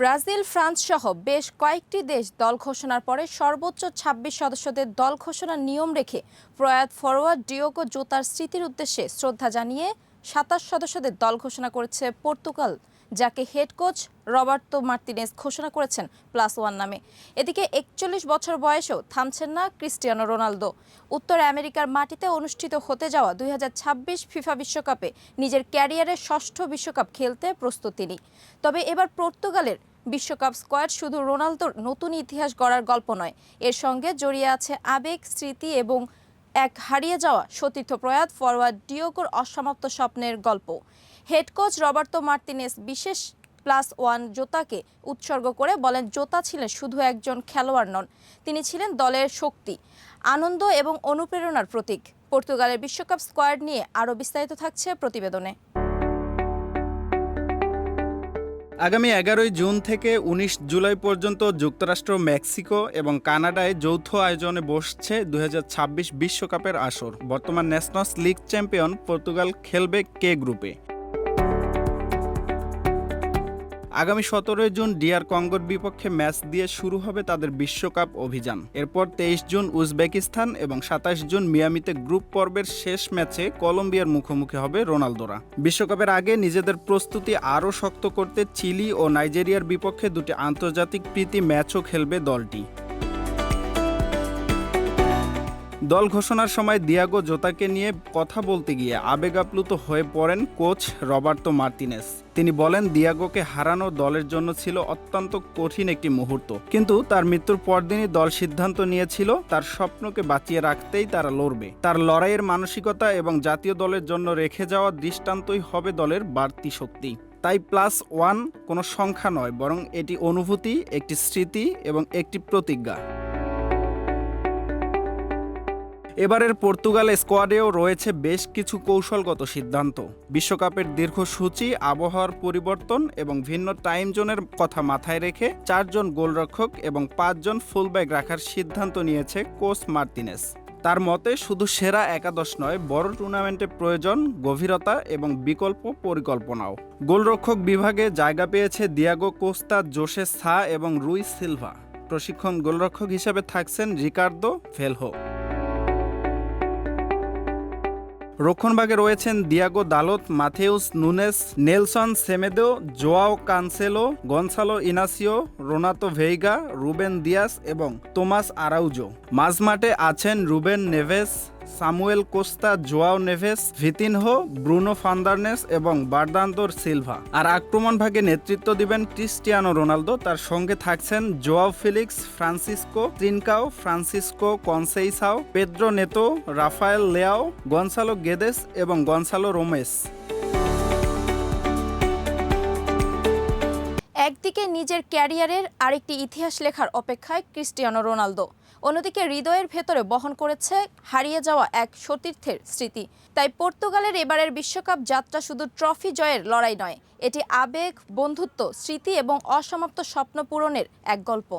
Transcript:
Brazil, France সহ বেশ কয়েকটি দেশ দল ঘোষণার পরে সর্বোচ্চ ২৬ সদস্যদের দল ঘোষণার নিয়ম রেখে প্রয়াত ফরোয়ার্ড ডিয়েগো জোতার স্মৃতির উদ্দেশ্যে শ্রদ্ধা জানিয়ে ২৭ সদস্যদের দল ঘোষণা করেছে পর্তুগাল, যাকে হেড কোচ রবার্তো মার্তিনেজ ঘোষণা করেছেন +1 নামে। এদিকে ৪১ বছর বয়সেও থামছেন না ক্রিস্টিয়ানো রোনালদো। উত্তর আমেরিকার মাটিতে অনুষ্ঠিত হতে যাওয়া ২০২৬ ফিফা বিশ্বকাপে নিজের ক্যারিয়ারের ষষ্ঠ বিশ্বকাপ খেলতে প্রস্তুত তিনি। তবে এবার পর্তুগালের বিশ্বকাপ স্কোয়াড শুধু রোনালদোর নতুন ইতিহাস গড়ার গল্প নয়, এর সঙ্গে জড়িয়ে আছে আবেগ, স্মৃতি এবং এক হারিয়ে যাওয়া সতীর্থ প্রয়াত ফরোয়ার্ড ডিয়েগোর অসমাপ্ত স্বপ্নের গল্প। হেড কোচ রবার্তো মার্তিনেজ বিশেষ +1 জোতাকে উৎসর্গ করে বলেন, জোতা ছিলেন শুধু একজন খেলোয়াড় নন, তিনি ছিলেন দলের শক্তি, আনন্দ এবং অনুপ্রেরণার প্রতীক। পর্তুগালের বিশ্বকাপ স্কোয়াড নিয়ে আরও বিস্তারিত থাকছে প্রতিবেদনে। আগামী ১১ জুন থেকে ১৯ জুলাই পর্যন্ত যুক্তরাষ্ট্র, মেক্সিকো এবং কানাডায় যৌথ আয়োজনে বসছে ২০২৬ বিশ্বকাপের আসর। বর্তমান ন্যাশনস লিগ চ্যাম্পিয়ন পর্তুগাল খেলবে কে গ্রুপে। আগামী ১৭ জুন ডিআর কঙ্গোর বিপক্ষে ম্যাচ দিয়ে শুরু হবে তাদের বিশ্বকাপ অভিযান। এরপর ২৩ জুন উজবেকিস্তান এবং ২৭ জুন মিয়ামিতে গ্রুপ পর্বের শেষ ম্যাচে কলম্বিয়ার মুখোমুখি হবে রোনালদোরা। বিশ্বকাপের আগে নিজেদের প্রস্তুতি আরও শক্ত করতে চিলি ও নাইজেরিয়ার বিপক্ষে দুটি আন্তর্জাতিক প্রীতি ম্যাচও খেলবে দলটি। দল ঘোষণার সময় ডিয়েগো জোতাকে নিয়ে কথা বলতে গিয়ে আবেগ আপ্লুত হয়ে পড়েন কোচ রবার্তো মার্তিনেজ। তিনি বলেন, ডিয়েগোকে হারানো দলের জন্য ছিল অত্যন্ত কঠিন একটি মুহূর্ত, কিন্তু তার মৃত্যুর পরদিনই দল সিদ্ধান্ত নিয়েছিল তার স্বপ্নকে বাঁচিয়ে রাখতেই তারা লড়বে। তার লড়াইয়ের মানসিকতা এবং জাতীয় দলের জন্য রেখে যাওয়া দৃষ্টান্তই হবে দলের বাড়তি শক্তি। তাই +1 কোনো সংখ্যা নয়, বরং এটি অনুভূতি, একটি স্মৃতি এবং একটি প্রতিজ্ঞা। এবারের পর্তুগাল স্কোয়াডেও রয়েছে বেশ কিছু কৌশলগত সিদ্ধান্ত। বিশ্বকাপের দীর্ঘ সূচি, আবহাওয়ার পরিবর্তন এবং ভিন্ন টাইম জোনের কথা মাথায় রেখে ৪ জন গোলরক্ষক এবং ৫ জন ফুলব্যাক রাখার সিদ্ধান্ত নিয়েছে কোচ মার্তিনেজ। তার মতে শুধু সেরা একাদশ নয়, বড় টুর্নামেন্টে প্রয়োজন গভীরতা এবং বিকল্প পরিকল্পনাও। গোলরক্ষক বিভাগে জায়গা পেয়েছে ডিয়েগো কোস্তা, জোসে সা এবং রুই সিলভা। প্রশিক্ষণ গোলরক্ষক হিসেবে থাকছেন রিকার্দো ভেলহো। রক্ষণভাগে রয়েছেন Diogo Dalot, Matheus Nunes, Nelson Semedo, Joao Cancelo, Goncalo Inacio, Renato Veiga, Ruben Dias এবং তোমাস আরাউজো। মাঝমাঠে আছেন Ruben Neves, Samuel Costa, Joao Neves, Vitinha, Bruno Fernandes এবং বার্নার্দো সিলভা। আর আক্রমণ ভাগে নেতৃত্ব দিবেন ক্রিস্টিয়ানো রোনালদো। তার সঙ্গে থাকছেন Joao Felix, Francisco Trincao, Francisco Conceicao, Pedro Neto, Rafael Leao, Goncalo Guedes এবং গনসালো রোমেস। একদিকে নিজের ক্যারিয়ারের আরেকটি ইতিহাস লেখার অপেক্ষায় ক্রিস্টিয়ানো রোনালদো, অন্যদিকে হৃদয়ের ভেতরে বহন করেছে হারিয়ে যাওয়া এক সতীর্থের স্মৃতি। তাই পর্তুগালের এবারের বিশ্বকাপ যাত্রা শুধু ট্রফি জয়ের লড়াই নয়, এটি আবেগ, বন্ধুত্ব, স্মৃতি এবং অসমাপ্ত স্বপ্ন পূরণের এক গল্প।